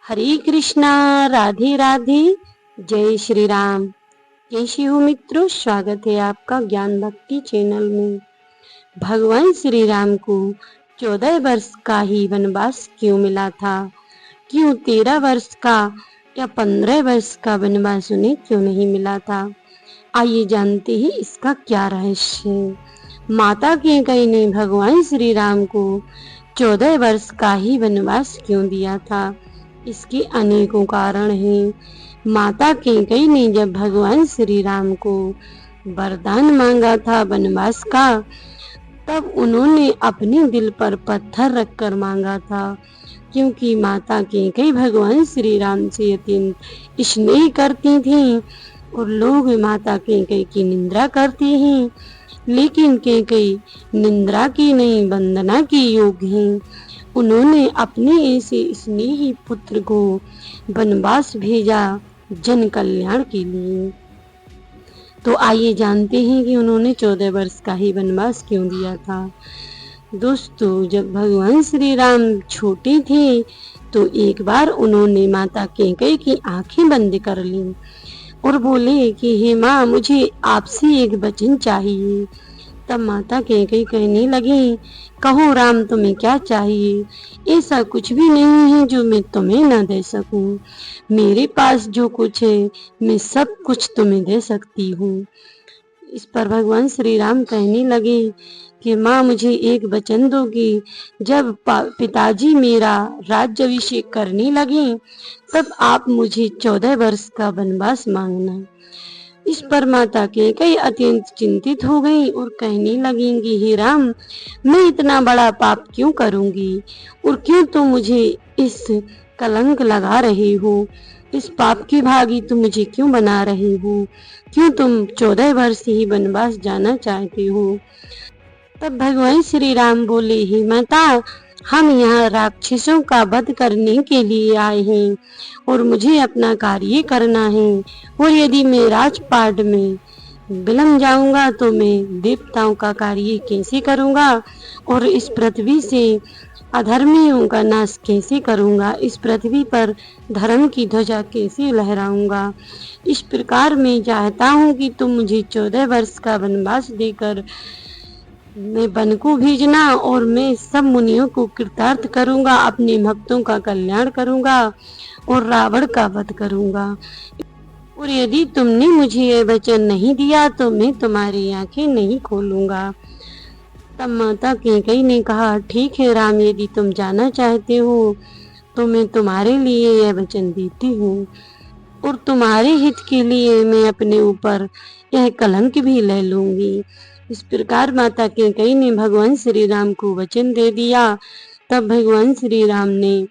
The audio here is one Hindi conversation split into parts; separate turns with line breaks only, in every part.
हरे कृष्णा, राधे राधे, जय श्री राम। कैसे हो मित्रों, स्वागत है आपका ज्ञान भक्ति चैनल में। भगवान श्री राम को 14 वर्ष का ही वनवास क्यों मिला था? क्यों 13 वर्ष का या 15 वर्ष का वनवास उन्हें क्यों नहीं मिला था? आइए जानते हैं इसका क्या रहस्य है। माता कैकेयी ने भगवान श्री राम को 14 वर्ष का ही वनवास क्यों दिया था? इसके अनेकों कारण हैं। माता कैकेयी ने जब भगवान श्री राम को वरदान मांगा था वनवास का, तब उन्होंने अपने दिल पर पत्थर रखकर मांगा था, क्योंकि माता कैकेयी भगवान श्री राम से अत्यंत स्नेह करती थीं और लोग माता कैकेयी की निंदा करते हैं, लेकिन कैकेयी निंदा की नहीं वंदना की योग्य हैं। उन्होंने अपने ऐसे स्नेही पुत्र को वनवास भेजा जन कल्याण के लिए। तो आइए जानते हैं कि उन्होंने 14 वर्ष का ही वनवास क्यों दिया था। दोस्तों, जब भगवान श्री राम छोटे थे तो एक बार उन्होंने माता कैकेयी की आंखें बंद कर ली और बोले कि हे माँ, मुझे आपसे एक वचन चाहिए। तब माता कैकेयी कहने लगी, कहो राम, तुम्हें क्या चाहिए? ऐसा कुछ भी नहीं है जो मैं तुम्हें न दे सकूं। मेरे पास जो कुछ है मैं सब कुछ तुम्हें दे सकती हूँ। इस पर भगवान श्री राम कहने लगे कि माँ, मुझे एक वचन दोगी। जब पिताजी मेरा राज्याभिषेक करने लगे तब आप मुझे 14 वर्ष का वनवास मांगना। इस पर माता कैकेयी अत्यंत चिंतित हो गई और कहने लगेंगी, हे राम, मैं इतना बड़ा पाप क्यों करूंगी और क्यों तुम मुझे इस कलंक लगा रहे हो? इस पाप की भागी तुम मुझे क्यों बना रहे हो? क्यों तुम 14 वर्ष ही वनवास जाना चाहते हो? तब भगवान श्री राम बोले, हे माता, हम यहाँ राक्षसों का वध करने के लिए आए हैं और मुझे अपना कार्य करना है, और यदि मैं राजपाट में विलंब जाऊंगा तो मैं देवताओं का कार्य कैसे करूंगा और इस पृथ्वी से अधर्मियों का नाश कैसे करूंगा? इस पृथ्वी पर धर्म की ध्वजा कैसे लहराऊंगा? इस प्रकार मैं चाहता हूँ कि तुम मुझे 14 वर्ष का वनवास देकर मैं वन को भेजना और मैं सब मुनियों को कृतार्थ करूंगा, अपने भक्तों का कल्याण करूंगा और रावण का वध करूंगा। और यदि तुमने मुझे यह वचन नहीं दिया तो मैं तुम्हारी आंखें नहीं खोलूंगा। तब माता कैकेयी ने कहा, ठीक है राम, यदि तुम जाना चाहते हो तो मैं तुम्हारे लिए यह वचन देती हूँ और तुम्हारे हित के लिए मैं अपने ऊपर यह कलंक भी ले लूंगी। इस प्रकार माता कैकेयी ने भगवान श्री राम को वचन दे दिया। तब भगवान श्री राम ने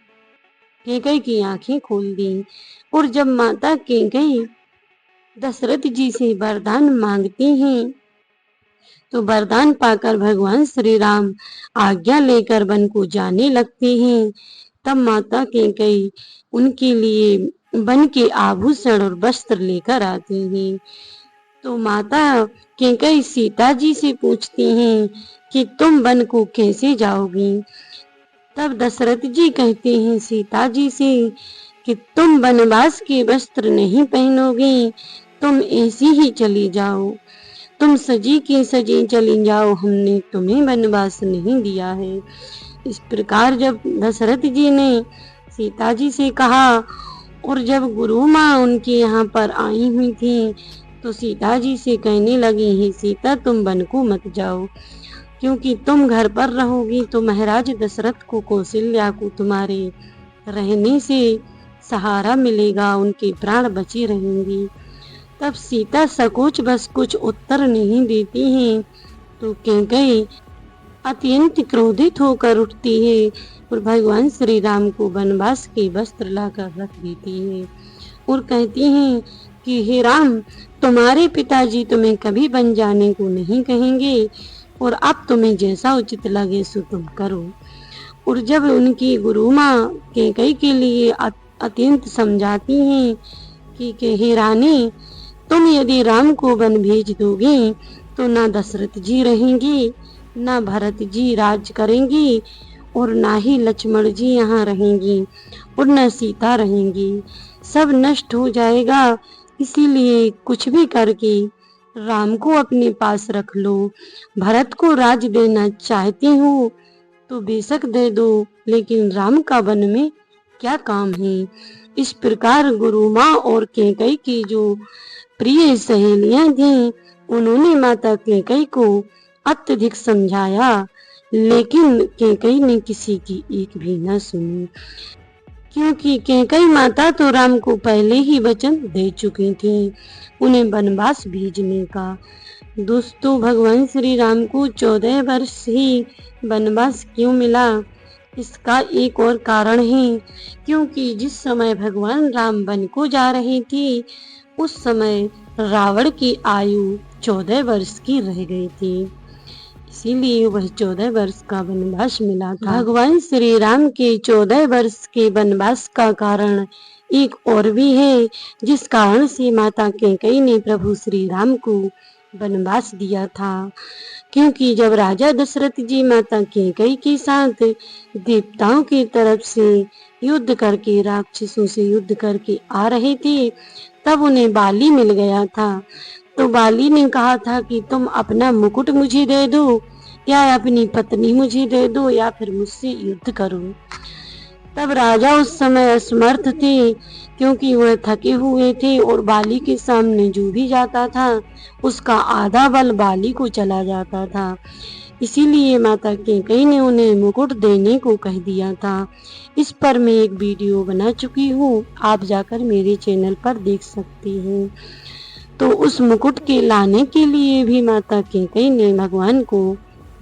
कैकेयी की आंखें खोल दी और जब माता कैकेयी दशरथ जी से वरदान मांगती हैं तो वरदान पाकर भगवान श्री राम आज्ञा लेकर वन को जाने लगते हैं। तब माता कैकेयी उनके लिए वन के आभूषण और वस्त्र लेकर आती हैं। तो माता कैकेयी सीता जी से पूछती हैं कि तुम वन को कैसे जाओगी? तब दशरथ जी कहते हैं सीता जी से कि तुम वनवास के वस्त्र नहीं पहनोगी, तुम ऐसी ही चली जाओ, तुम सजी के सजी चली जाओ, हमने तुम्हें वनवास नहीं दिया है। इस प्रकार जब दशरथ जी ने सीता जी से कहा और जब गुरु माँ उनके यहाँ पर आई हुई थी तो सीता जी से कहने लगी, ही सीता, तुम वन को मत जाओ, क्योंकि तुम घर पर रहोगी तो महाराज दशरथ को, कौशल्या को तुम्हारे रहने से सहारा मिलेगा, उनके प्राण बचे रहेंगे। तब सीता सकोच बस कुछ उत्तर नहीं देती हैं तो कैकेयी अत्यंत क्रोधित होकर उठती है और भगवान श्री राम को वनवास के वस्त्र लाकर रख देती है और कहती हैं कि हे राम, तुम्हारे पिताजी तुम्हें कभी वन जाने को नहीं कहेंगे और अब तुम्हें जैसा उचित लगे सो तुम करो। और जब उनकी गुरु माँ कैकेयी के लिए अत्यंत समझाती हैं कि हे रानी, तुम यदि राम को वन भेज दोगे तो ना दशरथ जी रहेंगे, ना भरत जी राज करेंगी और ना ही लक्ष्मण जी यहाँ रहेंगी और न सीता रहेंगी, सब नष्ट हो जाएगा। इसीलिए कुछ भी करके राम को अपने पास रख लो। भरत को राज देना चाहती हूँ तो बेशक दे दो, लेकिन राम का वन में क्या काम है। इस प्रकार गुरु माँ और कैकेयी की जो प्रिय सहेलियां थीं, उन्होंने माता कैकेयी को अत्यधिक समझाया, लेकिन कैकेयी ने किसी की एक भी न सुनी, क्योंकि कैकेयी माता तो राम को पहले ही वचन दे चुकी थी उन्हें वनवास भेजने का। दोस्तों, भगवान श्री राम को 14 वर्ष ही वनवास क्यों मिला? इसका एक और कारण है, क्योंकि जिस समय भगवान राम वन को जा रहे थे, उस समय रावण की आयु 14 वर्ष की रह गई थी। इसीलिए वह 14 वर्ष का वनवास मिला था। भगवान श्री राम के 14 वर्ष के वनवास का कारण एक और भी है, जिस कारण से माता कैकेयी ने प्रभु श्री राम को वनवास दिया था। क्योंकि जब राजा दशरथ जी माता कैकेयी के साथ देवताओं की तरफ से युद्ध करके, राक्षसों से युद्ध करके आ रहे थे, तब उन्हें बाली मिल गया था। तो बाली ने कहा था कि तुम अपना मुकुट मुझे दे दो, या अपनी पत्नी मुझे दे दो, या फिर मुझसे युद्ध करो। तब राजा उस समय असमर्थ थे, क्योंकि वह थके हुए थे और बाली के सामने जो भी जाता था, उसका आधा बल बाली को चला जाता था। इसीलिए माता कैकेयी ने उन्हें मुकुट देने को कह दिया था। इस पर मैं एक वीडियो बना चुकी हूँ, आप जाकर मेरे चैनल पर देख सकती हैं। तो उस मुकुट के लाने के लिए भी माता कैकेयी ने भगवान को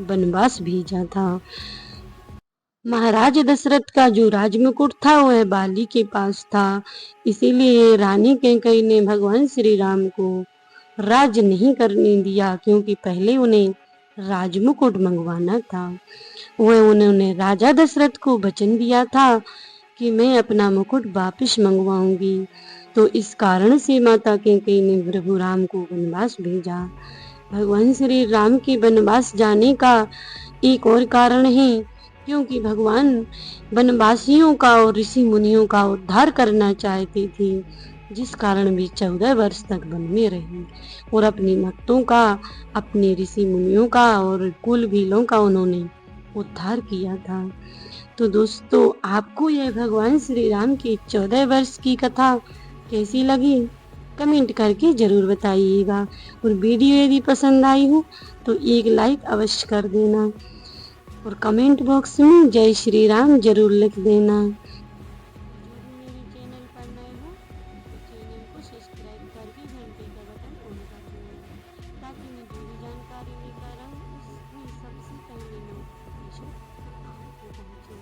वनवास भेजा था। महाराज दशरथ का जो राजमुकुट था वह बाली के पास था, इसीलिए रानी कैकेयी ने भगवान श्री राम को राज नहीं करने दिया, क्योंकि पहले उन्हें राजमुकुट मंगवाना था। वह उन्होंने राजा दशरथ को वचन दिया था कि मैं अपना मुकुट वापस मंगवाऊंगी। तो इस कारण से माता कैकेयी ने प्रभु राम को वनवास भेजा। भगवान श्री राम के वनवास जाने का एक और कारण है, क्योंकि भगवान वनवासियों का और ऋषि मुनियों का उद्धार करना चाहते थे, जिस कारण वे 14 वर्ष तक वन में रहे और अपने भक्तों का, अपने ऋषि मुनियों का और कुल भीलों का उन्होंने उद्धार किया था। तो दोस्तों, आपको यह भगवान श्री राम की 14 वर्ष की कथा कैसी लगी? कमेंट करके ज़रूर बताइएगा। और वीडियो यदि पसंद आई हो तो एक लाइक अवश्य कर देना और कमेंट बॉक्स में जय श्री राम जरूर लिख देना। मेरे चैनल पर नए हो तो चैनल को सब्सक्राइब करके घंटे का बटन ऑन कर देना, ताकि मैं जो भी जानकारी लेकर आऊँ उसकी सबसे पहले नोटिफिकेशन आपको पहुँचे।